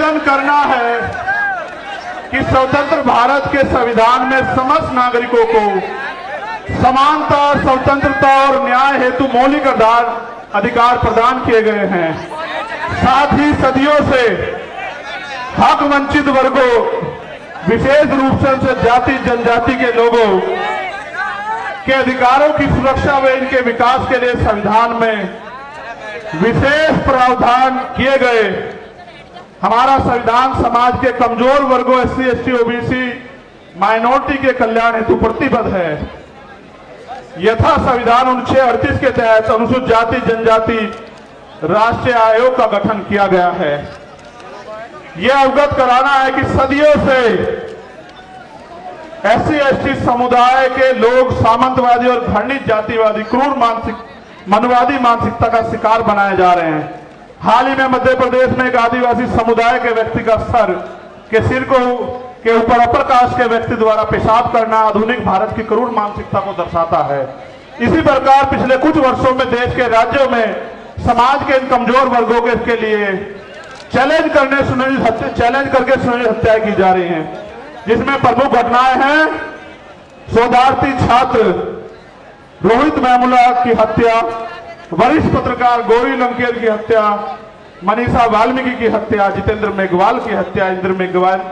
आवेदन करना है कि स्वतंत्र भारत के संविधान में समस्त नागरिकों को समानता, स्वतंत्रता और न्याय हेतु मौलिक अधिकार प्रदान किए गए हैं। साथ ही सदियों से हक वंचित वर्गों, विशेष रूप से जाति जनजाति के लोगों के अधिकारों की सुरक्षा व इनके विकास के लिए संविधान में विशेष प्रावधान किए गए। हमारा संविधान समाज के कमजोर वर्गों एससी, एसटी, ओबीसी, माइनॉरिटी के कल्याण हेतु प्रतिबद्ध है। यथा संविधान अनुच्छेद 38 के तहत अनुसूचित जाति जनजाति राष्ट्रीय आयोग का गठन किया गया है। यह अवगत कराना है कि सदियों से एससी, एसटी समुदाय के लोग सामंतवादी और घृणित जातिवादी क्रूर मनवादी मानसिकता का शिकार बनाए जा रहे हैं। हाल ही में मध्य प्रदेश में एक आदिवासी समुदाय के व्यक्ति का सर के सिर के ऊपर अपर कास्ट के व्यक्ति द्वारा पेशाब करना आधुनिक भारत की क्रूर मानसिकता को दर्शाता है। इसी प्रकार पिछले कुछ वर्षों में देश के राज्यों में समाज के इन कमजोर वर्गों के लिए चैलेंज करके सुनिश्चित हत्याएं की जा रही हैं, जिसमें प्रमुख घटनाएं हैं शोधार्थी छात्र रोहित वेमुला की हत्या, वरिष्ठ पत्रकार गौरी लंकेर की हत्या, मनीषा वाल्मीकि की हत्या, जितेंद्र मेघवाल की हत्या, इंद्र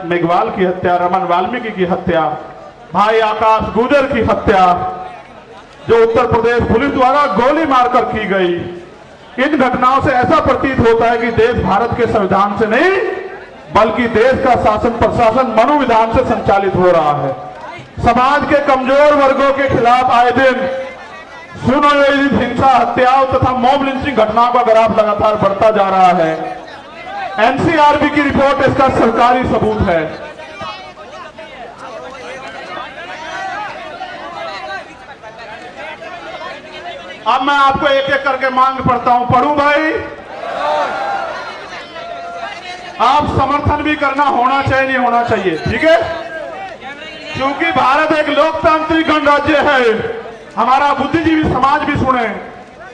मेघवाल की हत्या, रमन वाल्मीकि की हत्या, भाई आकाश गुजर की हत्या जो उत्तर प्रदेश पुलिस द्वारा गोली मारकर की गई। इन घटनाओं से ऐसा प्रतीत होता है कि देश भारत के संविधान से नहीं बल्कि देश का शासन प्रशासन मनोविधान से संचालित हो रहा है। समाज के कमजोर वर्गों के खिलाफ आए दिन सुनियोजित हिंसा, हत्याओं तथा मॉब लिंचिंग घटनाओं का ग्राफ लगातार बढ़ता जा रहा है। एनसीआरबी की रिपोर्ट इसका सरकारी सबूत है। अब मैं आपको एक एक करके मांग पढ़ता हूं। पढ़ूं भाई? आप समर्थन भी करना होना चाहिए, नहीं होना चाहिए, ठीक है? क्योंकि भारत एक लोकतांत्रिक गणराज्य है। हमारा बुद्धिजीवी समाज भी सुने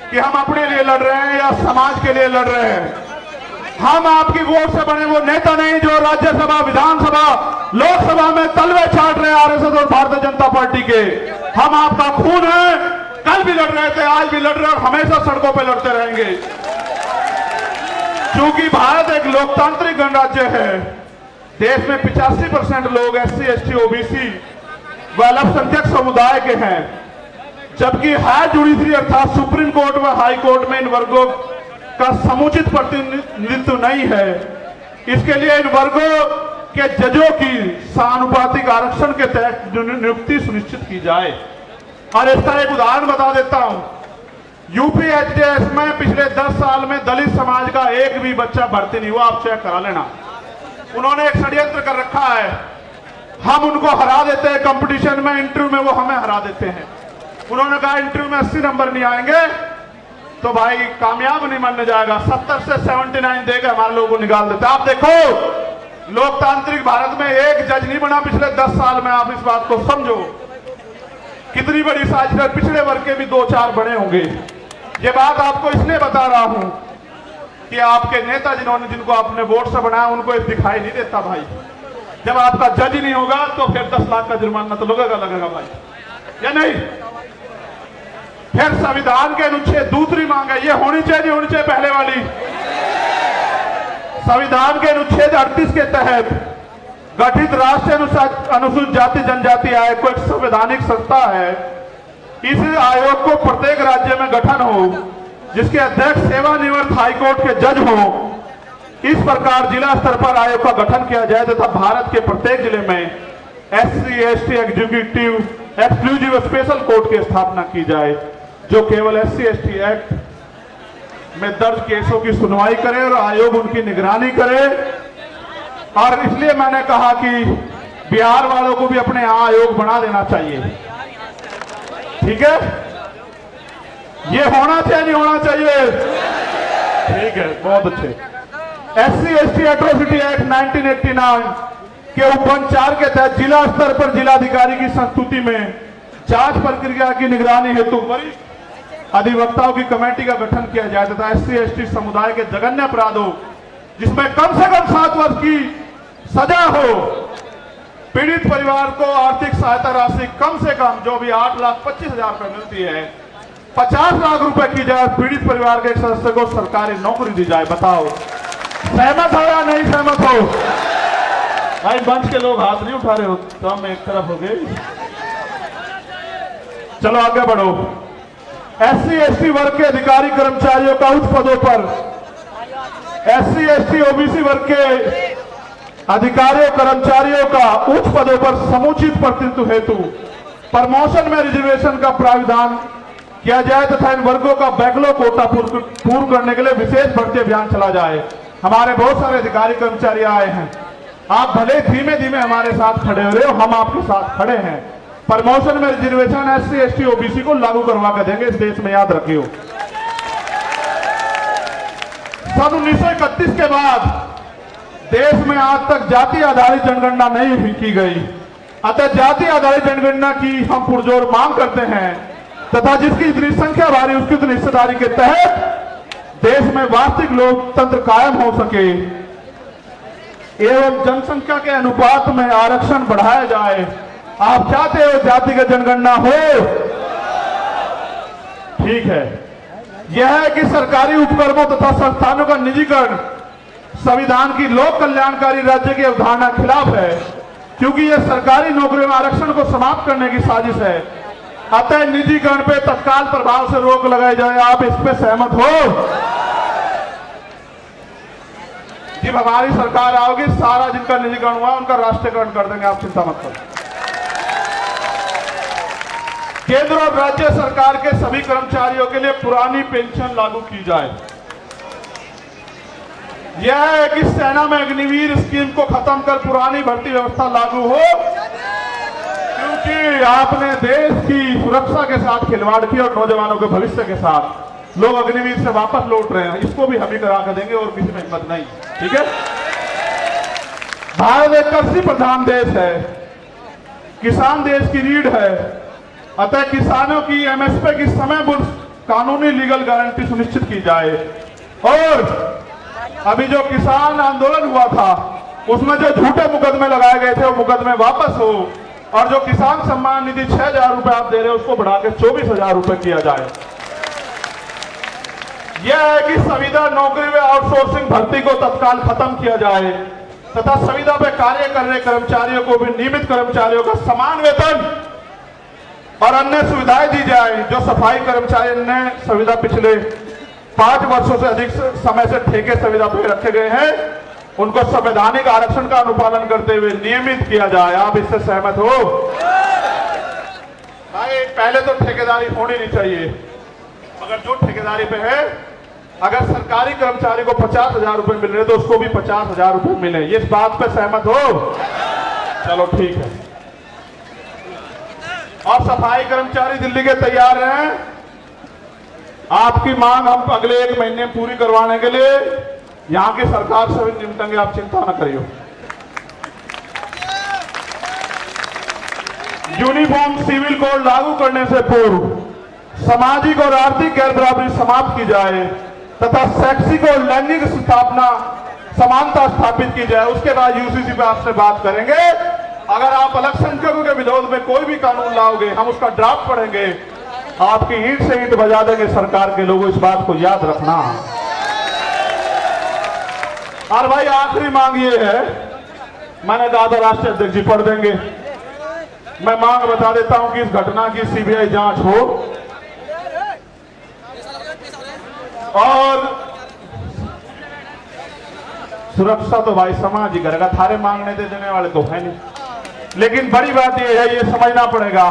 कि हम अपने लिए लड़ रहे हैं या समाज के लिए लड़ रहे हैं। हम आपकी वोट से बने वो नेता नहीं जो राज्यसभा, विधानसभा, लोकसभा में तलवे छाट रहे आरएसएस और भारतीय जनता पार्टी के। हम आपका खून है, कल भी लड़ रहे थे, आज भी लड़ रहे और हमेशा सड़कों पर लड़ते रहेंगे। क्योंकि भारत एक लोकतांत्रिक गणराज्य है। देश में 85% लोग एससी, एसटी, ओबीसी व अल्पसंख्यक समुदाय के हैं, जबकि हायर जुडिशरी अर्थात सुप्रीम कोर्ट व हाई कोर्ट में इन वर्गों का समुचित प्रतिनिधित्व नहीं है। इसके लिए इन वर्गों के जजों की समानुपातिक आरक्षण के तहत नियुक्ति सुनिश्चित की जाए। और इसका एक उदाहरण बता देता हूं। यूपी एचडीएस में पिछले 10 साल में दलित समाज का एक भी बच्चा भर्ती नहीं हुआ। आप चेक करा लेना। उन्होंने एक षड्यंत्र कर रखा है, हम उनको हरा देते हैं कंपटीशन में, इंटरव्यू में वो हमें हरा देते हैं। उन्होंने कहा इंटरव्यू में 80 नंबर नहीं आएंगे तो भाई कामयाब नहीं माना जाएगा। 70 से 79 देकर हमारे लोगों को निकाल देते। आप देखो लोकतांत्रिक भारत में एक जज नहीं बना पिछले 10 साल में। आप इस बात को समझो कितनी बड़ी साजिश है। पिछड़े वर्ग के भी 2-4 बने होंगे। ये बात आपको इसलिए बता रहा हूं कि आपके नेता जिनको आपने वोट से बनाया उनको दिखाई नहीं देता भाई। जब आपका जज नहीं होगा तो फिर 10 लाख का जुर्माना तो लगेगा भाई, या नहीं? फिर संविधान के अनुच्छेद दूसरी मांग है, ये होनी चाहिए नहीं होनी चाहिए? पहले वाली संविधान के अनुच्छेद 38 के तहत गठित राष्ट्रीय अनुसूचित जाति जनजाति आयोग को एक संवैधानिक संस्था है। इस आयोग को प्रत्येक राज्य में गठन हो, जिसके अध्यक्ष सेवानिवृत्त हाईकोर्ट के जज हो। इस प्रकार जिला स्तर पर आयोग का गठन किया जाए तथा भारत के प्रत्येक जिले में SC, ST executive exclusive special court की स्थापना की जाए, जो केवल एससी, एसटी एक्ट में दर्ज केसों की सुनवाई करे और आयोग उनकी निगरानी करे। और इसलिए मैंने कहा कि बिहार वालों को भी अपने यहां आयोग बना देना चाहिए, ठीक है? ये होना चाहिए नहीं होना चाहिए? ठीक है, बहुत अच्छे। एससी, एसटी एट्रोसिटी एक्ट 1989 के उपबंध 4 के तहत जिला स्तर पर जिलाधिकारी की संस्तुति में जांच प्रक्रिया की निगरानी हेतु वरिष्ठ अधिवक्ताओं की कमेटी का गठन किया जाए तथा एससी, एसटी समुदाय के जघन्य अपराधों जिसमें कम से कम 7 वर्ष की सजा हो। पीड़ित परिवार को आर्थिक सहायता राशि कम से कम जो भी 8,25,000 रुपए मिलती है 50 लाख रुपए की जाए। पीड़ित परिवार के एक सदस्य को सरकारी नौकरी दी जाए। बताओ सहमत हो या नहीं सहमत हो? भाई मंच के लोग हाथ नहीं उठा रहे हो तो हम एक तरफ हो गए। चलो आगे बढ़ो। SC ST वर्ग के अधिकारी कर्मचारियों का उच्च पदों पर SC ST OBC वर्ग के अधिकारियों कर्मचारियों का उच्च पदों पर समुचित प्रतिनिधित्व हेतु प्रमोशन में रिजर्वेशन का प्राविधान किया जाए तथा इन वर्गों का बैकलॉग कोटा पूर्ण करने के लिए विशेष भर्ती अभियान चला जाए। हमारे बहुत सारे अधिकारी कर्मचारी आए हैं, आप भले धीमे धीमे हमारे साथ खड़े हो रहे हो, हम आपके साथ खड़े हैं। प्रमोशन में रिजर्वेशन SC ST OBC को लागू करवा कर देंगे इस देश में, याद रखियो। सन 1931 के बाद देश में आज तक जाति आधारित जनगणना नहीं की गई, अतः जाति आधारित जनगणना की हम पुरजोर मांग करते हैं तथा जिसकी इतनी संख्या भारी उसकी उतनी हिस्सेदारी के तहत देश में वास्तविक लोकतंत्र कायम हो सके एवं जनसंख्या के अनुपात में आरक्षण बढ़ाया जाए। आप चाहते हो जातिगत जनगणना हो? ठीक है। यह है कि सरकारी उपक्रमों तथा संस्थानों का निजीकरण संविधान की लोक कल्याणकारी राज्य की अवधारणा खिलाफ है, क्योंकि यह सरकारी नौकरियों में आरक्षण को समाप्त करने की साजिश है। अतः निजीकरण पे तत्काल प्रभाव से रोक लगाई जाए। आप इस पे सहमत हो? जब हमारी सरकार आओगी सारा जिनका निजीकरण हुआ उनका राष्ट्रीयकरण कर देंगे, आप चिंता मत करो। केंद्र और राज्य सरकार के सभी कर्मचारियों के लिए पुरानी पेंशन लागू की जाए। यह है कि सेना में अग्निवीर स्कीम को खत्म कर पुरानी भर्ती व्यवस्था लागू हो, क्योंकि आपने देश की सुरक्षा के साथ खिलवाड़ किया और नौजवानों के भविष्य के साथ लोग अग्निवीर से वापस लौट रहे हैं। इसको भी हम ही करा कर देंगे और किसी में हिम्मत नहीं। ठीक है। भारत एक कृषि प्रधान देश है, किसान देश की रीढ़ है, अतः किसानों की MSP की समयबद्ध कानूनी लीगल गारंटी सुनिश्चित की जाए। और अभी जो किसान आंदोलन हुआ था उसमें जो झूठे मुकदमे लगाए गए थे वो मुकदमे वापस हो और जो किसान सम्मान निधि 6,000 रुपए आप दे रहे हो उसको बढ़ा के 24,000 रुपए किया जाए। यह है कि संविदा नौकरी में आउटसोर्सिंग भर्ती को तत्काल खत्म किया जाए तथा संविदा पे कार्य कर रहे कर्मचारियों को भी नियमित कर्मचारियों का समान वेतन और अन्य सुविधाएं दी जाए। जो सफाई कर्मचारी ने संविदा पिछले 5 वर्षों से अधिक समय से ठेके संविदा पे रखे गए हैं उनको संवैधानिक आरक्षण का अनुपालन करते हुए नियमित किया जाए। आप इससे सहमत हो? भाई पहले तो ठेकेदारी होनी नहीं चाहिए, मगर जो ठेकेदारी पे है अगर सरकारी कर्मचारी को 50,000 रुपए मिल रहे तो उसको भी 50,000 रुपए मिले। ये इस बात पे सहमत हो? चलो ठीक है। और सफाई कर्मचारी दिल्ली के तैयार हैं, आपकी मांग हम अगले 1 महीने में पूरी करवाने के लिए यहां की सरकार से भी निपटेंगे, आप चिंता न करियो। यूनिफॉर्म सिविल कोड लागू करने से पूर्व सामाजिक और आर्थिक गैर बराबरी समाप्त की जाए तथा शैक्षिक और लैंगिक स्थापना समानता स्थापित की जाए। उसके बाद UCC पे आपसे बात करेंगे। अगर आप अल्पसंख्यकों के विरोध में कोई भी कानून लाओगे हम उसका ड्राफ्ट पढ़ेंगे, आपकी ईंट से ईंट बजा देंगे सरकार के लोगों, इस बात को याद रखना। और भाई आखिरी मांग ये है, मैंने कहा था राष्ट्रीय अध्यक्ष जी पढ़ देंगे, मैं मांग बता देता हूं कि इस घटना की CBI जांच हो और सुरक्षा तो भाई समाज ही करेगा, थारे मांगने दे देने वाले तो है नहीं। लेकिन बड़ी बात यह है, ये समझना पड़ेगा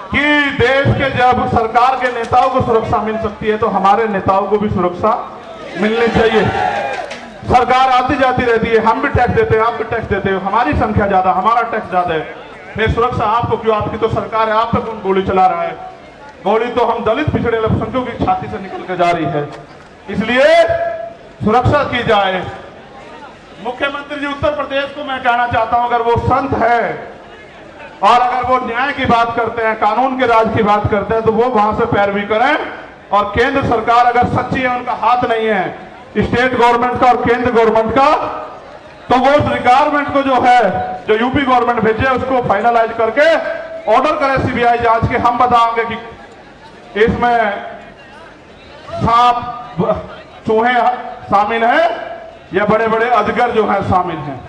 कि देश के जब सरकार के नेताओं को सुरक्षा मिल सकती है तो हमारे नेताओं को भी सुरक्षा मिलनी चाहिए। सरकार आती जाती रहती है, हम भी टैक्स देते हैं, आप भी टैक्स देते हो, हमारी संख्या ज्यादा, हमारा टैक्स ज्यादा है, फिर सुरक्षा आपको क्यों? आपकी तो सरकार है, आप पे कौन गोली चला रहा है? गोली तो हम दलित पिछड़े अल्पसंख्यकों की छाती से निकल के जा रही है। इसलिए सुरक्षा की जाए। मुख्यमंत्री जी उत्तर प्रदेश को मैं कहना चाहता हूं, अगर वो संत है और अगर वो न्याय की बात करते हैं, कानून के राज की बात करते हैं तो वो वहां से पैरवी करें। और केंद्र सरकार अगर सच्ची है, उनका हाथ नहीं है, स्टेट गवर्नमेंट का और केंद्र गवर्नमेंट का, तो वो उस रिक्वायरमेंट को जो है, जो यूपी गवर्नमेंट भेजे उसको फाइनलाइज करके ऑर्डर करे सीबीआई जांच के। हम बताएंगे कि इसमें सांप चूहे शामिल हैं या बड़े बड़े अजगर जो हैं शामिल हैं।